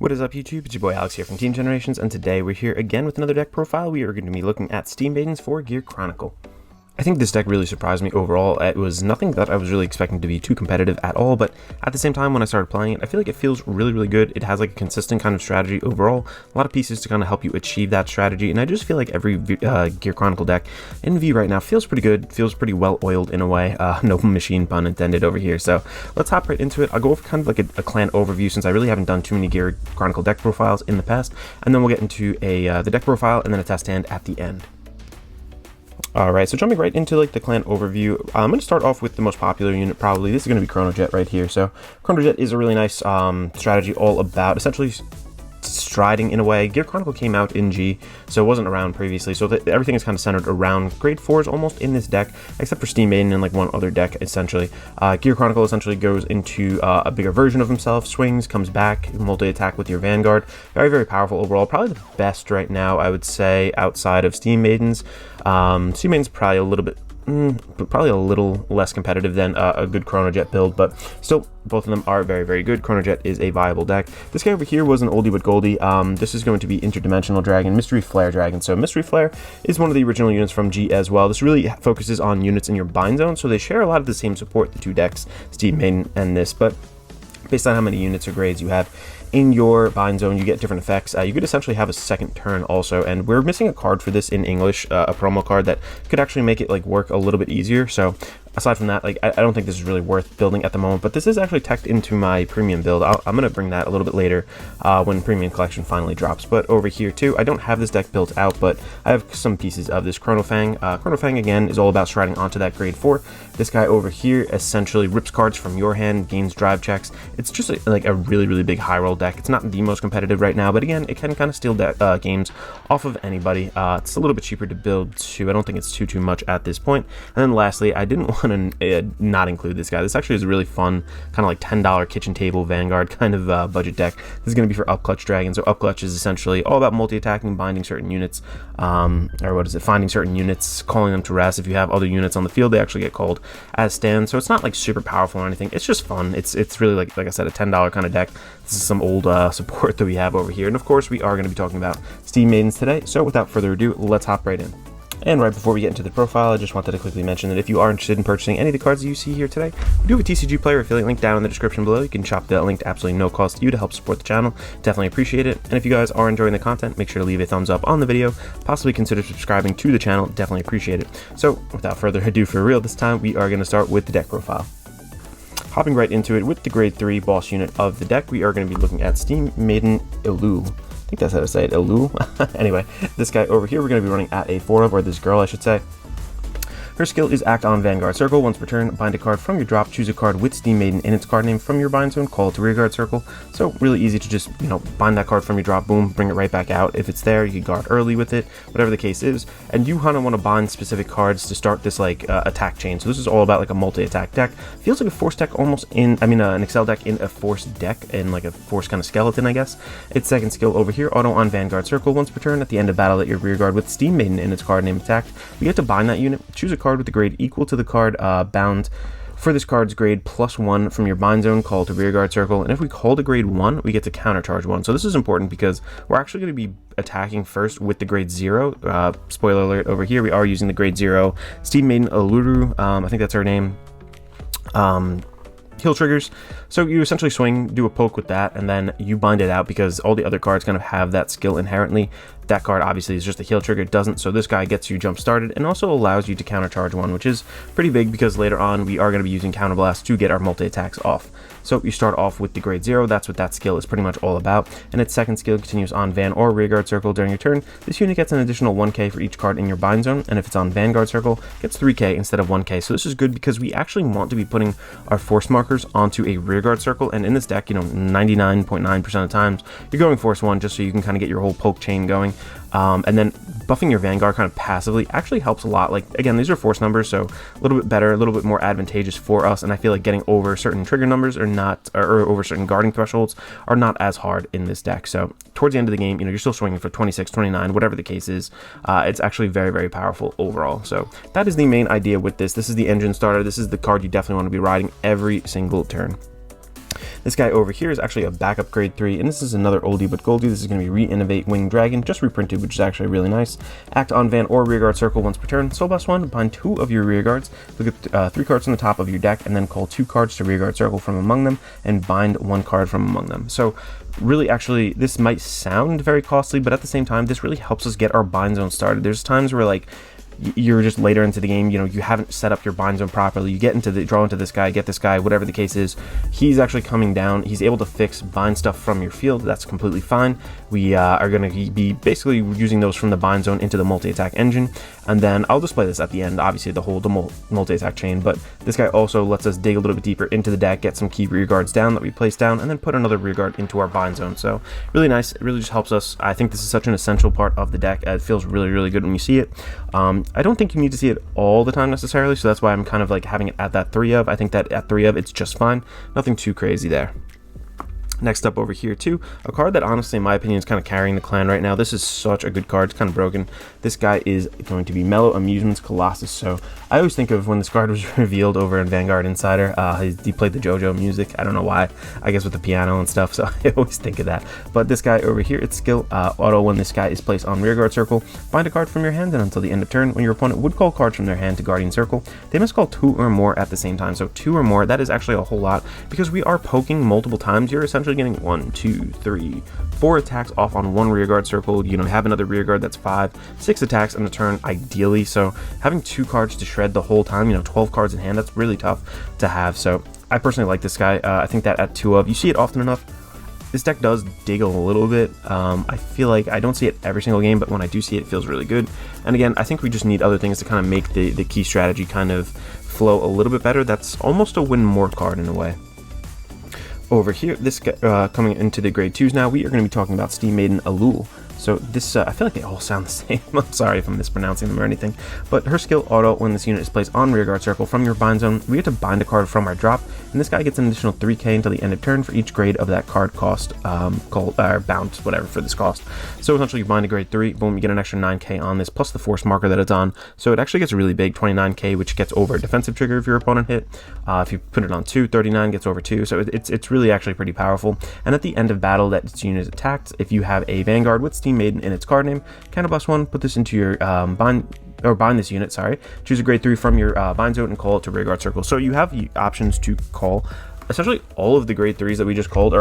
What is up, YouTube? It's your boy Alex here from Team Generations, and today we're here again with another deck profile. We are going to be looking at Steam Maidens for Gear Chronicle. I think this deck really surprised me overall. It was nothing that I was really expecting to be too competitive at all, but at the same time when I started playing it, I feel like it feels really good. It has like a consistent kind of strategy overall, a lot of pieces to kind of help you achieve that strategy, and I just feel like every Gear Chronicle deck in V right now feels pretty good, feels pretty well oiled in a way. No machine pun intended over here. So let's hop right into it. I'll go over kind of like a clan overview since I really haven't done too many Gear Chronicle deck profiles in the past, and then we'll get into the deck profile and then a test hand at the end. Alright, so jumping right into like the clan overview, I'm going to start off with the most popular unit probably. This is going to be Chronojet right here. So Chronojet is a really nice strategy all about essentially striding in a way. Gear Chronicle came out in G, so it wasn't around previously, so everything is kind of centered around grade 4s almost in this deck, except for Steam Maiden and like one other deck essentially. Gear Chronicle essentially goes into a bigger version of himself, swings, comes back, multi-attack with your Vanguard. Very powerful overall, probably the best right now I would say outside of Steam Maidens. Steam Maiden's probably a little bit probably a little less competitive than a good Chronojet build, but still both of them are very good. Chronojet is a viable deck. This guy over here was an oldie but goldie. This is going to be Interdimensional Dragon, Mystery Flare Dragon. So Mystery Flare is one of the original units from G as well. This really focuses on units in your bind zone, so they share a lot of the same support, the two decks, Steam Maiden and this, but based on how many units or grades you have in your bind zone, you get different effects. You could essentially have a second turn also, and we're missing a card for this in English, a promo card that could actually make it like work a little bit easier. So aside from that, like I don't think this is really worth building at the moment, but this is actually teched into my premium build. I'm going to bring that a little bit later when premium collection finally drops. But over here too, I don't have this deck built out, but I have some pieces of this Chronofang. Chronofang again is all about striding onto that grade 4. This guy over here essentially rips cards from your hand, gains drive checks. It's just like a really big high roll deck. It's not the most competitive right now, but again, it can kind of steal games off of anybody. It's a little bit cheaper to build too. I don't think it's too much at this point. And then lastly, I didn't want to not include this guy. This actually is a really fun kind of like $10 kitchen table Vanguard kind of budget deck. This is going to be for Upclutch Dragon. So Upclutch is essentially all about multi-attacking, binding certain units, or what is it, finding certain units, calling them to rest. If you have other units on the field, they actually get called as stands. So it's not like super powerful or anything. It's just fun. It's really like I said, a $10 kind of deck. This is some old support that we have over here. And of course, we are going to be talking about Steam Maidens today. So without further ado, let's hop right in. And right before we get into the profile, I just wanted to quickly mention that if you are interested in purchasing any of the cards that you see here today, we do have a TCG player affiliate link down in the description below. You can shop that link to absolutely no cost to you to help support the channel. Definitely appreciate it. And if you guys are enjoying the content, make sure to leave a thumbs up on the video. Possibly consider subscribing to the channel. Definitely appreciate it. So without further ado, for real this time, we are going to start with the deck profile. Hopping right into it with the grade 3 boss unit of the deck, we are going to be looking at Steam Maiden Ilu. I think that's how to say it, Ilu. Anyway, this guy over here we're going to be running at a 4 of, or this girl I should say. Her skill is act on Vanguard Circle. Once per turn, bind a card from your drop, choose a card with Steam Maiden in its card name from your bind zone, call it to rearguard circle. So really easy to just, bind that card from your drop, boom, bring it right back out. If it's there, you can guard early with it, whatever the case is. And you kind of want to bind specific cards to start this like attack chain. So this is all about like a multi-attack deck. Feels like a force deck almost in, an Excel deck in a force deck, and like a force kind of skeleton, I guess. Its second skill over here, auto on Vanguard Circle. Once per turn, at the end of battle, let your rearguard with Steam Maiden in its card name attacked. You get to bind that unit, choose a card with the grade equal to the card bound for this card's grade +1 from your bind zone, call to rearguard circle, and if we call the grade 1, we get to countercharge 1. So this is important because we're actually going to be attacking first with the grade 0. Spoiler alert over here, we are using the grade 0 Steam Maiden Aluru, I think that's her name. Heal triggers. So you essentially swing, do a poke with that, and then you bind it out because all the other cards kind of have that skill inherently. That card obviously is just a heal trigger, it doesn't, so this guy gets you jump started and also allows you to countercharge 1, which is pretty big because later on we are going to be using counterblast to get our multi-attacks off. So you start off with the grade 0, that's what that skill is pretty much all about, and its second skill continues on Van or Rearguard Circle during your turn. This unit gets an additional 1k for each card in your bind zone, and if it's on Vanguard Circle, gets 3k instead of 1k. So this is good because we actually want to be putting our force markers onto a Rearguard Circle, and in this deck, 99.9% of the times, you're going force 1 just so you can kind of get your whole poke chain going. And then buffing your Vanguard kind of passively actually helps a lot. Like, again, these are force numbers, so a little bit better, a little bit more advantageous for us, and I feel like getting over certain trigger numbers or over certain guarding thresholds are not as hard in this deck. So towards the end of the game, you're still swinging for 26, 29, whatever the case is. It's actually very powerful overall. So that is the main idea with this. This is the engine starter. This is the card you definitely want to be riding every single turn. This guy over here is actually a backup grade 3, and this is another oldie but goldie. This is going to be Re-Innovate Winged Dragon, just reprinted, which is actually really nice. Act on van or rearguard circle once per turn. Soul Blast 1, bind 2 of your rearguards, look at 3 cards on the top of your deck, and then call 2 cards to rearguard circle from among them, and bind 1 card from among them. So really, actually, this might sound very costly, but at the same time, this really helps us get our bind zone started. There's times where, like, you're just later into the game, you know, you haven't set up your bind zone properly, you get into the draw into this guy, get this guy, whatever the case is. He's actually coming down, he's able to fix bind stuff from your field. That's completely fine. We are going to be basically using those from the bind zone into the multi-attack engine, and then I'll display this at the end, obviously the whole multi-attack chain. But this guy also lets us dig a little bit deeper into the deck, get some key rear guards down that we place down, and then put another rear guard into our bind zone. So really nice. It really just helps us. I think this is such an essential part of the deck. It feels really, really good when you see it. I don't think you need to see it all the time necessarily, so that's why I'm kind of like having it at that 3 of. I think that at 3 of, it's just fine. Nothing too crazy there. Next up over here too, a card that honestly in my opinion is kind of carrying the clan right now. This is such a good card. It's kind of broken. This guy is going to be Mellow Amusements Colossus. So I always think of when this card was revealed over in Vanguard Insider, he played the JoJo music. I don't know why, I guess with the piano and stuff, so I always think of that. But this guy over here, it's skill auto. When this guy is placed on rearguard circle, bind a card from your hand, and until the end of turn, when your opponent would call cards from their hand to Guardian Circle, they must call 2 or more at the same time. So 2 or more, that is actually a whole lot, because we are poking multiple times. You're essentially getting 1, 2, 3, 4 attacks off on 1 rearguard circle. You know, have another rearguard, that's 5, 6 attacks in a turn ideally. So having 2 cards to shred the whole time, you know, 12 cards in hand, that's really tough to have. So I personally like this guy. I think that at 2 of, you see it often enough. This deck does dig a little bit. I feel like I don't see it every single game, but when I do see it, it feels really good. And again, I think we just need other things to kind of make the key strategy kind of flow a little bit better. That's almost a win more card in a way. Over here, this coming into the grade 2s now, we are going to be talking about Steam Maiden Alul. So this, I feel like they all sound the same. I'm sorry if I'm mispronouncing them or anything. But her skill auto, when this unit is placed on rearguard circle from your bind zone, we get to bind a card from our drop, and this guy gets an additional 3k until the end of turn for each grade of that card cost, bound, whatever, for this cost. So essentially you bind a grade 3, boom, you get an extra 9k on this, plus the force marker that it's on. So it actually gets really big, 29k, which gets over a defensive trigger if your opponent hit. If you put it on 2, 39 gets over 2. So it's really actually pretty powerful. And at the end of battle that its unit is attacked, if you have a Vanguard with Steam Maiden in its card name, counterblast 1, put this into your bind this unit, choose a grade 3 from your bind zone and call it to rearguard circle. So you have the options to call. Essentially all of the grade 3s that we just called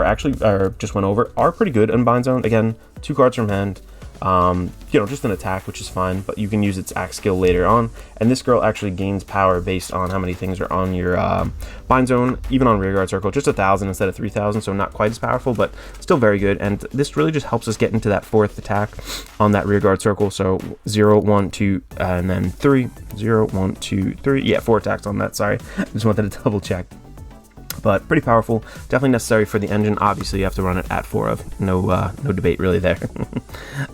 just went over are pretty good in bind zone. Again, 2 cards from hand, you know, just an attack, which is fine, but you can use its axe skill later on. And this girl actually gains power based on how many things are on your bind zone, even on rearguard circle, just 1,000 instead of 3,000, so not quite as powerful, but still very good. And this really just helps us get into that 4th attack on that rearguard circle. So 0, 1, 2, and then 3, 0, 1, 2, 3. Yeah, 4 attacks on that, sorry. I just wanted to double check. But pretty powerful, definitely necessary for the engine. Obviously you have to run it at 4 of, no debate really there.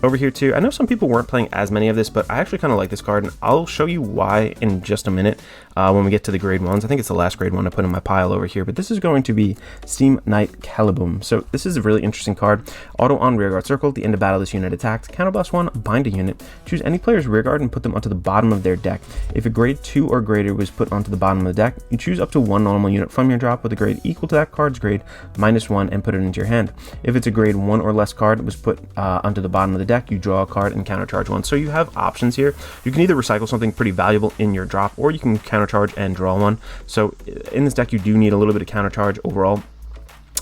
Over here too, I know some people weren't playing as many of this, but I actually kind of like this card, and I'll show you why in just a minute when we get to the grade 1s. I think it's the last grade 1 I put in my pile over here, but this is going to be Steam Knight Calibum. So this is a really interesting card. Auto on rearguard circle, at the end of battle this unit attacked, counterblast 1, bind a unit, choose any player's rearguard and put them onto the bottom of their deck. If a grade 2 or greater was put onto the bottom of the deck, you choose up to 1 normal unit from your drop with a grade equal to that card's grade -1 and put it into your hand. If it's a grade 1 or less card was put onto the bottom of the deck, you draw a card and countercharge 1. So you have options here. You can either recycle something pretty valuable in your drop, or you can countercharge and draw 1. So in this deck you do need a little bit of countercharge overall.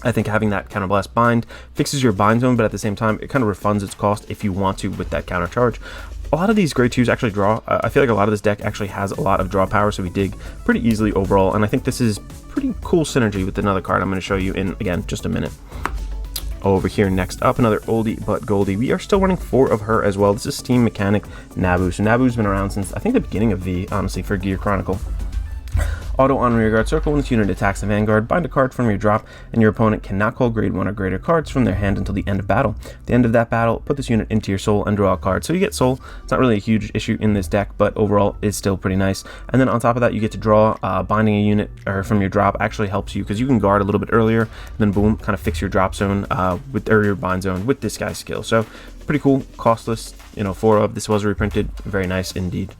I think having that counterblast bind fixes your bind zone, but at the same time it kind of refunds its cost if you want to with that countercharge. A lot of these grade 2s actually draw. I feel like a lot of this deck actually has a lot of draw power, so we dig pretty easily overall, and I think this is pretty cool synergy with another card I'm going to show you in, again, just a minute. Over here next up, another oldie but goldie. We are still running 4 of her as well. This is Steam Mechanic Nabu. So Nabu's been around since I think the beginning of V, honestly, for Gear Chronicle. Auto on rearguard circle, when this unit attacks a Vanguard, bind a card from your drop, and your opponent cannot call grade 1 or greater cards from their hand until the end of battle. At the end of that battle, put this unit into your soul and draw a card. So you get soul. It's not really a huge issue in this deck, but overall it's still pretty nice. And then on top of that, you get to draw. Binding a unit from your drop actually helps you because you can guard a little bit earlier, and then boom, kind of fix your drop zone or your bind zone with this guy's skill. So pretty cool, costless, you know, 4 of. This was reprinted, very nice indeed.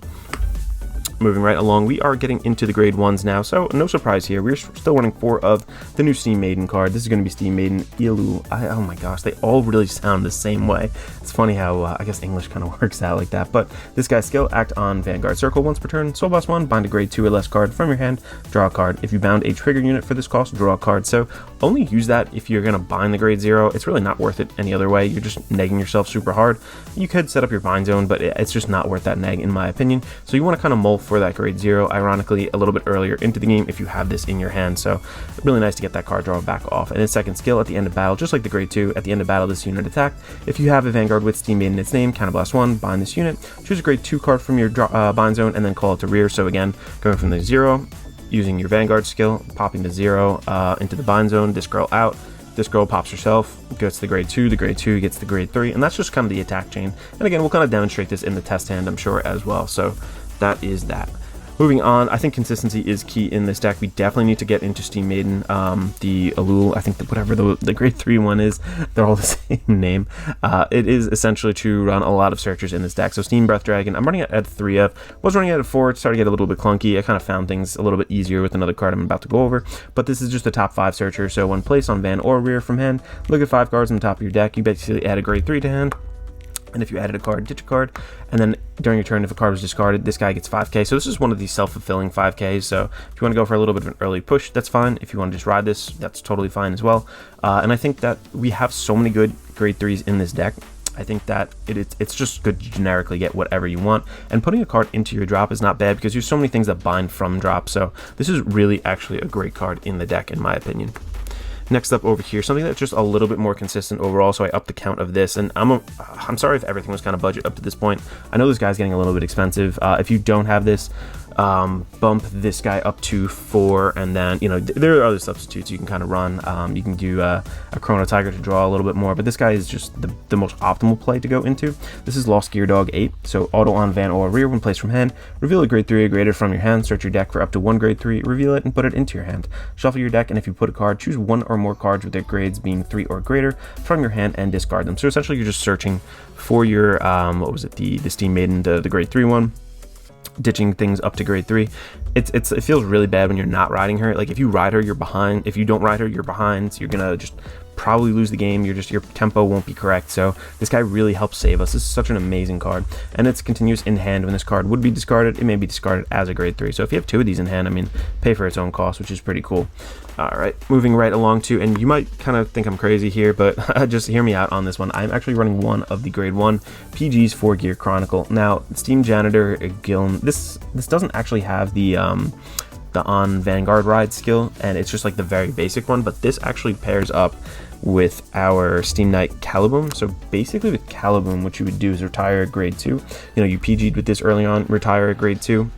Moving right along, we are getting into the grade 1s now, so no surprise here. We're still running 4 of the new Steam Maiden card. This is going to be Steam Maiden Ilu. Oh my gosh, they all really sound the same way. It's funny how I guess English kind of works out like that. But this guy's skill, act on Vanguard Circle once per turn. Soul Boss 1, bind a grade 2 or less card from your hand, draw a card. If you bound a trigger unit for this cost, draw a card. So only use that if you're going to bind the grade 0. It's really not worth it any other way. You're just negging yourself super hard. You could set up your bind zone, but it's just not worth that neg in my opinion. So you want to kind of mull for that grade 0, ironically, a little bit earlier into the game if you have this in your hand. So really nice to get that card draw back off. And its second skill, at the end of battle, just like the grade 2, at the end of battle, this unit attacked. If you have a Vanguard with Steam Maiden in its name, counterblast 1, bind this unit, choose a grade 2 card from your bind zone, and then call it to rear. So again, going from the 0, using your Vanguard skill, popping the 0 into the bind zone, this girl out. This girl pops herself, gets the grade 2 gets the grade 3, and that's just kind of the attack chain. And again, we'll kind of demonstrate this in the test hand, I'm sure, as well. So that is that. Moving on, I think consistency is key in this deck. We definitely need to get into Steam Maiden, the Alul, I think that whatever the grade 3 one is, they're all the same name. It is essentially to run a lot of searchers in this deck. So Steam Breath Dragon, I'm running it at 3 of, was running it at 4, it started to get a little bit clunky. I kind of found things a little bit easier with another card I'm about to go over, but this is just a top 5 searcher. So when placed on Van or Rear from hand, look at 5 cards on the top of your deck, you basically add a grade 3 to hand. And if you added a card, ditch a card. And then during your turn, if a card was discarded, this guy gets 5k. So this is one of these self-fulfilling 5ks. So if you want to go for a little bit of an early push, that's fine. If you want to just ride this, that's totally fine as well. And I think that we have so many good grade 3s in this deck. I think that it's just good to generically get whatever you want. And putting a card into your drop is not bad because there's so many things that bind from drop. So this is really actually a great card in the deck, in my opinion. Next up over here, something that's just a little bit more consistent overall, so I upped the count of this, and I'm sorry if everything was kind of budget up to this point. I know this guy's getting a little bit expensive. If you don't have this, bump this guy up to 4, and then, you know, there are other substitutes you can kind of run. You can do a Chrono Tiger to draw a little bit more, but this guy is just the most optimal play to go into. This is Lost Gear Dog 8, so auto on Van or Rear when placed from hand. Reveal a grade 3 or greater from your hand, search your deck for up to 1 grade 3, reveal it, and put it into your hand. Shuffle your deck, and if you put a card, choose 1 or more cards with their grades being 3 or greater from your hand and discard them. So essentially you're just searching for your, what was it, the Steam Maiden, the grade 3 one. Ditching things up to grade 3. It feels really bad when you're not riding her. Like if you ride her, you're behind. If you don't ride her, you're behind. So you're gonna just probably lose the game. Your tempo won't be correct. So this guy really helps save us. This is such an amazing card, and it's continuous in hand. When this card would be discarded, it may be discarded as a grade 3. So if you have 2 of these in hand, I mean, pay for its own cost, which is pretty cool. All right, moving right along to, and you might kind of think I'm crazy here, but just hear me out on this one. I'm actually running 1 of the grade 1 PGs for Gear Chronicle. Now, Steam Janitor Gilm, this doesn't actually have the on Vanguard ride skill, and it's just like the very basic one, but this actually pairs up with our Steam Knight Caliboom. So basically with Caliboom, what you would do is retire a grade 2. You know, you PG'd with this early on, retire a grade 2.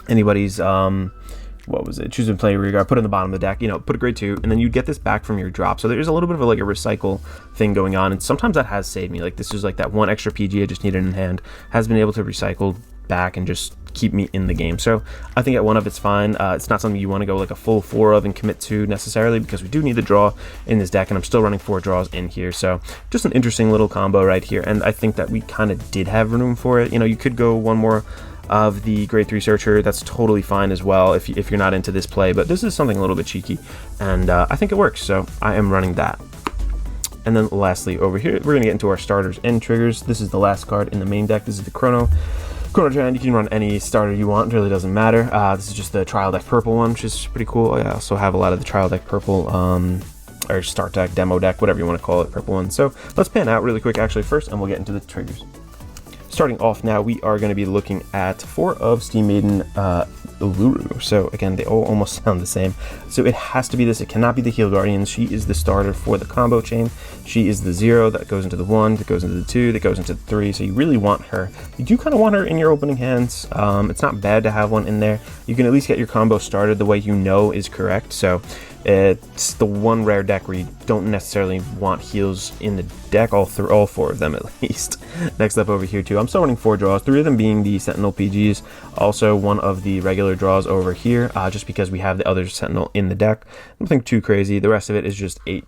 Anybody's what was it? Choose a play rear guard, put it in the bottom of the deck, you know, put a grade 2, and then you get this back from your drop. So there's a little bit of like a recycle thing going on, and sometimes that has saved me. Like this is like that 1 extra PG I just needed in hand, has been able to recycle back and just keep me in the game. So I think at 1 of it's fine. It's not something you want to go like a full 4 of and commit to necessarily, because we do need the draw in this deck, and I'm still running 4 draws in here. So just an interesting little combo right here, and I think that we kind of did have room for it. You know, you could go 1 more of the grade 3 searcher. That's totally fine as well if you're not into this play, but this is something a little bit cheeky, and I think it works, so I am running that. And then lastly over here, we're gonna get into our starters and triggers. This is the last card in the main deck. This is the Chrono Gen. You can run any starter you want, it really doesn't matter. This is just the trial deck purple one, which is pretty cool. I also have a lot of the trial deck purple or start deck, demo deck, whatever you want to call it, purple one. So let's pan out really quick actually first, and we'll get into the triggers. Starting off now, we are going to be looking at 4 of Steam Maiden Uluru. So again, they all almost sound the same. So it has to be this. It cannot be the Heal Guardians. She is the starter for the combo chain. She is the 0 that goes into the 1, that goes into the 2, that goes into the 3. So you really want her. You do kind of want her in your opening hands. It's not bad to have one in there. You can at least get your combo started the way you know is correct. So it's the one rare deck where you don't necessarily want heals in the deck, all 4 of them at least. Next up over here too, I'm still running 4 draws, 3 of them being the Sentinel PGs, also 1 of the regular draws over here, just because we have the other Sentinel in the deck. Nothing too crazy. The rest of it is just 8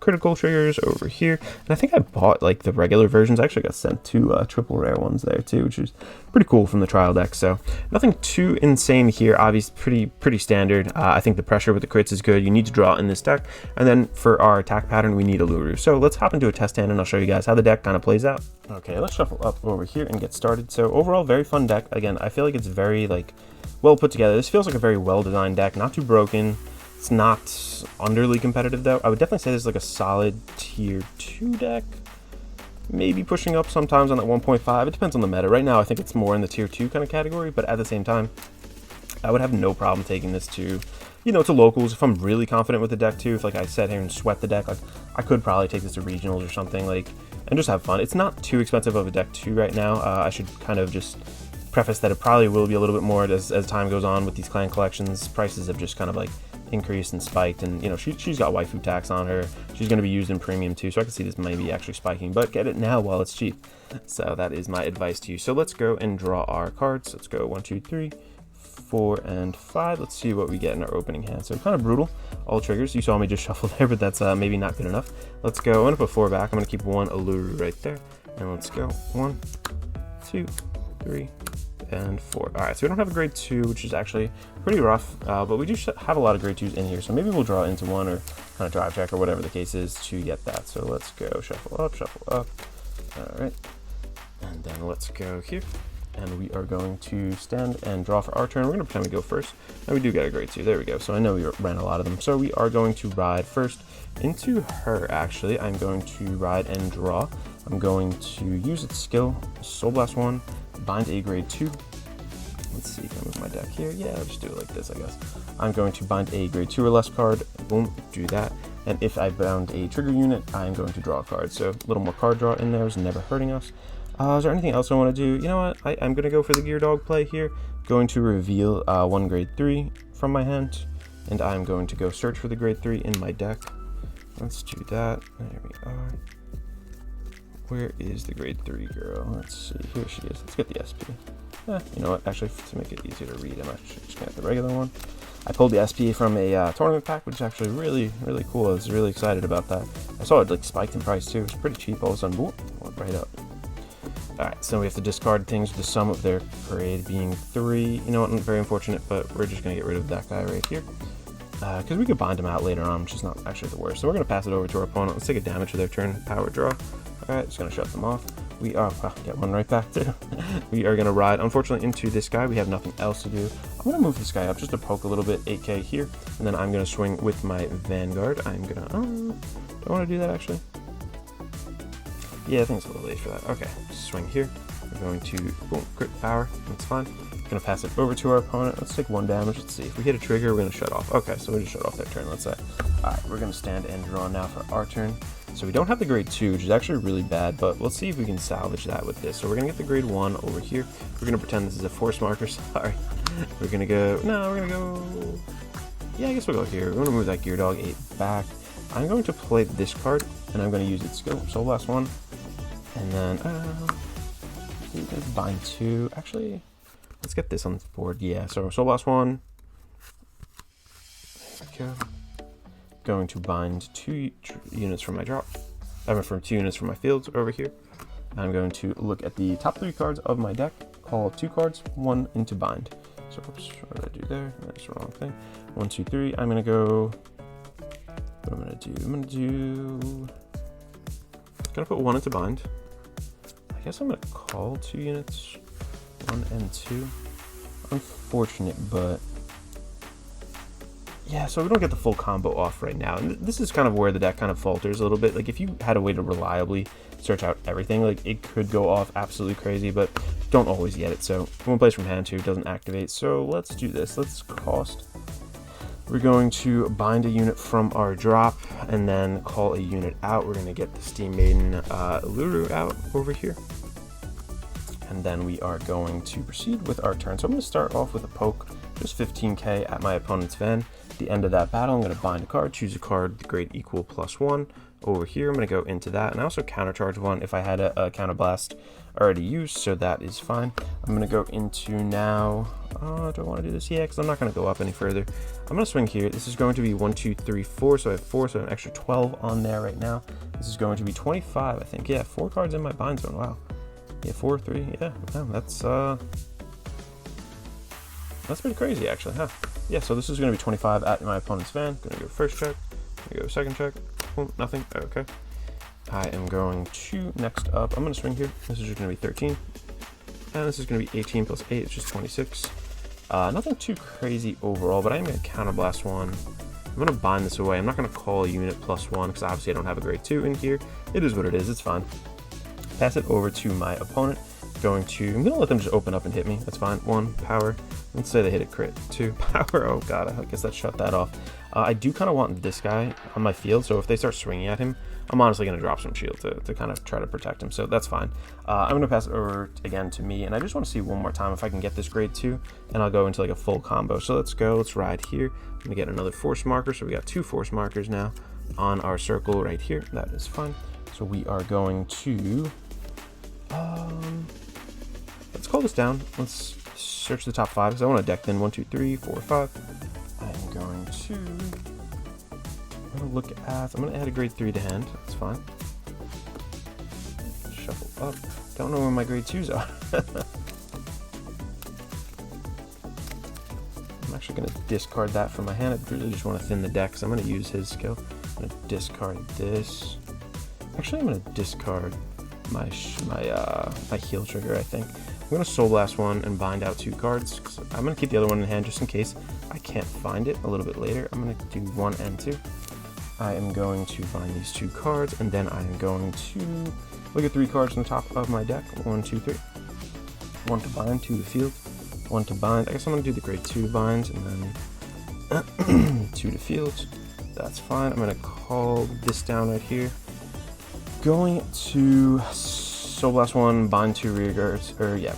critical triggers over here, and I think I bought like the regular versions. I actually got sent two triple rare ones there too, which is pretty cool from the trial deck. So nothing too insane here. Obviously pretty standard. I think the pressure with the crits is good. You need to draw in this deck, and then for our attack pattern we need a Luru. So let's hop into a test hand and I'll show you guys how the deck kind of plays out. Okay, let's shuffle up over here and get started. So overall, very fun deck. Again, I feel like it's very like well put together. This feels like a very well designed deck, not too broken. It's not underly competitive though. I would definitely say this is like a solid tier 2 deck. Maybe pushing up sometimes on that 1.5. It depends on the meta. Right now I think it's more in the tier 2 kind of category, but at the same time, I would have no problem taking this to, you know, to locals if I'm really confident with the deck too. If like I sat here and sweat the deck, like I could probably take this to regionals or something, like, and just have fun. It's not too expensive of a deck too right now. I should kind of just preface that it probably will be a little bit more as time goes on with these clan collections. Prices have just kind of like increased and spiked, and you know she's got waifu tax on her. She's going to be used in premium too, so I can see this maybe actually spiking, but get it now while it's cheap. So that is my advice to you. So let's go and draw our cards. Let's go 1, 2, 3, 4, and 5. Let's see what we get in our opening hand. So kind of brutal, all triggers. You saw me just shuffle there, but that's maybe not good enough. Let's go. I'm going to put 4 back. I'm going to keep 1 Allure right there, and let's go 1, 2, 3, and 4. All right, so we don't have a grade 2, which is actually pretty rough, but we do have a lot of grade 2s in here, so maybe we'll draw into 1 or kind of drive check or whatever the case is to get that. So let's go shuffle up. All right, and then let's go here, and we are going to stand and draw for our turn. We're going to pretend we go first, and we do get a grade 2. There we go. So I know we ran a lot of them, so we are going to ride first into her. Actually, I'm going to ride and draw. I'm going to use its skill, Soul Blast 1, bind a grade 2. Let's see, can I move my deck here? Yeah, I'll just do it like this, I guess. I'm going to bind a grade 2 or less card. Boom, do that. And if I bound a trigger unit, I'm going to draw a card. So a little more card draw in there is never hurting us. Is there anything else I want to do? You know what? I'm going to go for the Gear Dog play here. Going to reveal 1 grade 3 from my hand. And I'm going to go search for the grade 3 in my deck. Let's do that. There we are. Where is the grade 3 girl? Let's see. Here she is. Let's get the SP. You know what? Actually, to make it easier to read, I'm actually just going to get the regular one. I pulled the SP from a tournament pack, which is actually really cool. I was really excited about that. I saw it like spiked in price too. It was pretty cheap. All of a sudden, whoop, went right up. Alright, so we have to discard things with the sum of their parade being 3. You know what? Very unfortunate, but we're just going to get rid of that guy right here. Because we could bind him out later on, which is not actually the worst. So we're going to pass it over to our opponent. Let's take a damage to their turn. Power draw. Alright, just going to shut them off. We are, well, get one right back too. We are going to ride, unfortunately, into this guy. We have nothing else to do. I'm going to move this guy up just to poke a little bit, 8k here. And then I'm going to swing with my Vanguard. I'm going to, do I want to do that actually? Yeah, I think it's a little late for that. Okay, swing here. We're going to, boom, crit power. That's fine. Going to pass it over to our opponent. Let's take 1 damage. Let's see. If we hit a trigger, we're going to shut off. Okay, so we just shut off their turn, let's say. Alright, we're going to stand and draw now for our turn. So we don't have the grade 2, which is actually really bad, but let's see if we can salvage that with this. So we're going to get the grade 1 over here. We're going to pretend this is a force marker. Sorry. We're going to go, no, we're going to go, yeah, I guess we'll go here. We're going to move that Gear Dog 8 back. I'm going to play this card, and I'm going to use its skill, Soul Blast 1. And then, bind 2. Actually, let's get this on the board. Yeah, so Soul Blast 1. There we go. Going to bind 2 units from my drop. From 2 units from my fields over here. I'm going to look at the top 3 cards of my deck, call 2 cards, 1 into bind. So, oops, what did I do there? That's the wrong thing. 1, 2, 3. I'm going to go, what I'm going to do? I'm going to put 1 into bind. I guess I'm going to call 2 units, 1 and 2. Unfortunate, but yeah, so we don't get the full combo off right now. And this is kind of where the deck kind of falters a little bit. Like if you had a way to reliably search out everything, like it could go off absolutely crazy, but don't always get it. So 1 place from hand 2 doesn't activate. So let's do this. Let's cost. We're going to bind a unit from our drop and then call a unit out. We're going to get the Steam Maiden Luru out over here. And then we are going to proceed with our turn. So I'm going to start off with a poke, just 15k at my opponent's van. At the end of that battle, I'm going to bind a card, choose a card, the grade equal +1. over here. I'm going to go into that, and I also countercharge one if I had a counterblast already used, so that is fine. I'm going to go into now, do I want to do this? Yeah, because I'm not going to go up any further. I'm going to swing here. This is going to be 1, 2, 3, 4, so I have 4, so an extra 12 on there right now. This is going to be 25, I think. Yeah, 4 cards in my bind zone. Wow. Yeah, 4, 3, yeah, that's pretty crazy, actually, huh? Yeah, so this is going to be 25 at my opponent's van. Going to go first check. Going to go second check. Oh, nothing. Okay. I am going to, next up, I'm going to swing here. This is just going to be 13. And this is going to be 18 plus 8. It's just 26. Nothing too crazy overall, but I am going to counterblast one. I'm going to bind this away. I'm not going to call a unit +1 because obviously I don't have a grade 2 in here. It is what it is. It's fine. Pass it over to my opponent. I'm going to let them just open up and hit me. That's fine. 1, power. Let's say they hit a crit. 2, power. Oh god, I guess that shut that off. I do kind of want this guy on my field, so if they start swinging at him, I'm honestly going to drop some shield to kind of try to protect him, so that's fine. I'm going to pass it over again to me, and I just want to see one more time if I can get this grade 2, and I'll go into like a full combo. So let's go, let's ride here. I'm going to get another force marker, so we got 2 force markers now on our circle right here. That is fine. So we are going to, let's call this down. Let's search the top 5, because I want to deck then 1, 2, 3, 4, 5. I'm going to look at, I'm going to add a grade 3 to hand. That's fine. Shuffle up. Don't know where my grade 2s are. I'm actually going to discard that from my hand. I really just want to thin the deck, so I'm going to use his skill. I'm going to discard this. Actually, I'm going to discard my heal trigger, I think. I'm going to Soul Blast one and bind out 2 cards. I'm going to keep the other one in hand just in case I can't find it a little bit later. I'm going to do 1 and 2. I am going to bind these 2 cards, and then I am going to look at 3 cards on the top of my deck. 1, 2, 3. 1 to bind, 2 to field, 1 to bind. I guess I'm going to do the grade 2 binds, and then 2 to field. That's fine. I'm going to call this down right here. Going to Soul Blast 1, bind 2 rear guards,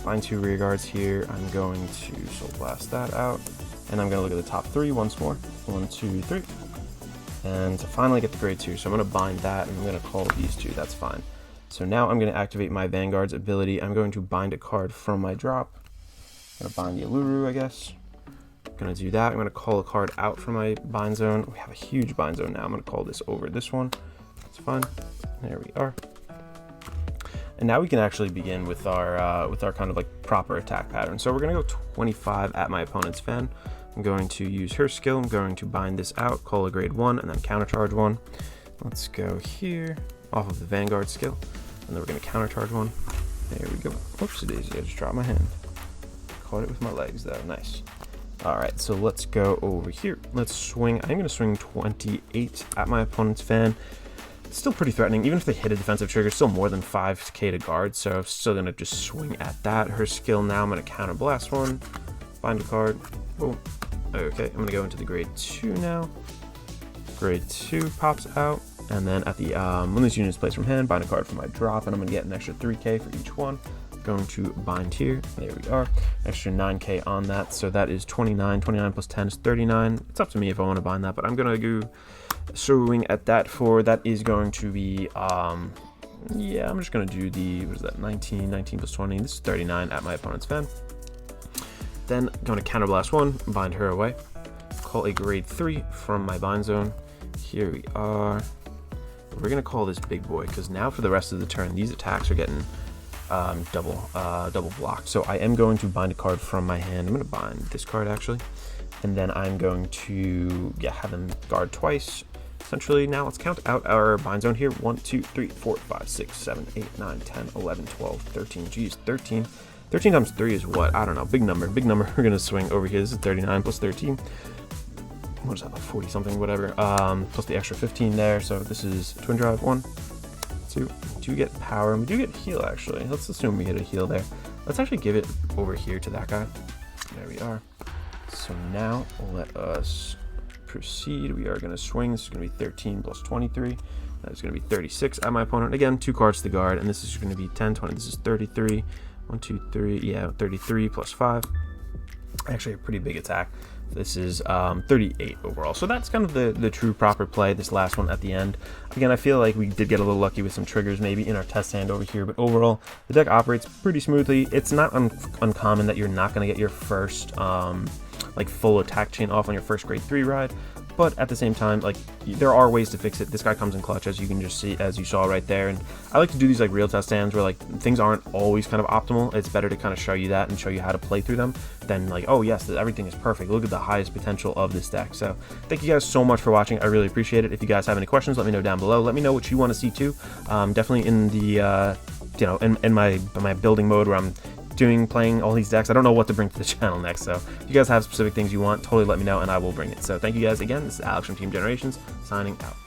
bind 2 rear guards here. I'm going to Soul Blast that out, and I'm going to look at the top 3 once more. 1, 2, 3. And to finally get the grade 2, so I'm going to bind that, and I'm going to call these 2, that's fine. So now I'm going to activate my Vanguard's ability. I'm going to bind a card from my drop. I'm going to bind the Aluru, I guess. I'm going to do that. I'm going to call a card out from my bind zone. We have a huge bind zone now. I'm going to call this over this one. That's fine. There we are. And now we can actually begin with our kind of like proper attack pattern. So we're going to go 25 at my opponent's fan. I'm going to use her skill. I'm going to bind this out, call a grade 1, and then countercharge 1. Let's go here off of the Vanguard skill, and then we're going to countercharge 1. There we go. Whoopsie daisy, I just dropped my hand. Caught it with my legs though. Nice. All right, so let's go over here. Let's swing. I'm going to swing 28 at my opponent's fan. It's still pretty threatening. Even if they hit a defensive trigger, still more than 5k to guard, so I'm still going to just swing at that. Her skill now, I'm going to counter blast 1, bind a card. Boom. Okay, I'm going to go into the grade 2 now. Grade 2 pops out, and then at the when this unit is placed from hand, bind a card from my drop, and I'm going to get an extra 3k for each one. Going to bind here. There we are. Extra 9k on that, so that is 29. 29 plus 10 is 39. It's up to me if I want to bind that, but I'm going to go swing at that for, that is going to be, yeah, I'm just going to do the, what is that, 19 plus 20. This is 39 at my opponent's fan. Then going to counterblast 1, bind her away, call a grade 3 from my bind zone. Here we are. We're going to call this big boy, because now for the rest of the turn, these attacks are getting double blocked. So I am going to bind a card from my hand. I'm going to bind this card actually, and then I'm going to have them guard twice. Essentially, now let's count out our bind zone here. 1, 2, 3, 4, 5, 6, 7, 8, 9, 10, 11, 12, 13. Geez, 13. 13 times 3 is what? I don't know. Big number. Big number. We're going to swing over here. This is 39 plus 13. What is that, like 40 something, whatever. Plus the extra 15 there. So this is twin drive. 1, 2. We do get power, and we do get heal actually. Let's assume we get a heal there. Let's actually give it over here to that guy. There we are. So now let us proceed. We are going to swing. This is going to be 13 plus 23. That is going to be 36 at my opponent. Again, 2 cards to guard, and this is going to be 10, 20. This is 33. 1, 2, 3. Yeah, 33 plus 5. Actually, a pretty big attack. This is 38 overall. So that's kind of the true proper play, this last one at the end. Again, I feel like we did get a little lucky with some triggers maybe in our test hand over here, but overall, the deck operates pretty smoothly. It's not uncommon that you're not going to get your first like full attack chain off on your first grade 3 ride, but at the same time, like, there are ways to fix it. This guy comes in clutch, as you can just see, as you saw right there, and I like to do these like real test stands where like things aren't always kind of optimal. It's better to kind of show you that and show you how to play through them than like, oh yes, everything is perfect, look at the highest potential of this deck. So thank you guys so much for watching. I really appreciate it. If you guys have any questions, let me know down below. Let me know what you want to see too. Definitely in the you know, in my building mode where I'm playing all these decks. I don't know what to bring to the channel next, so if you guys have specific things you want, totally let me know and I will bring it. So thank you guys again. This is Alex from Team Generations, signing out.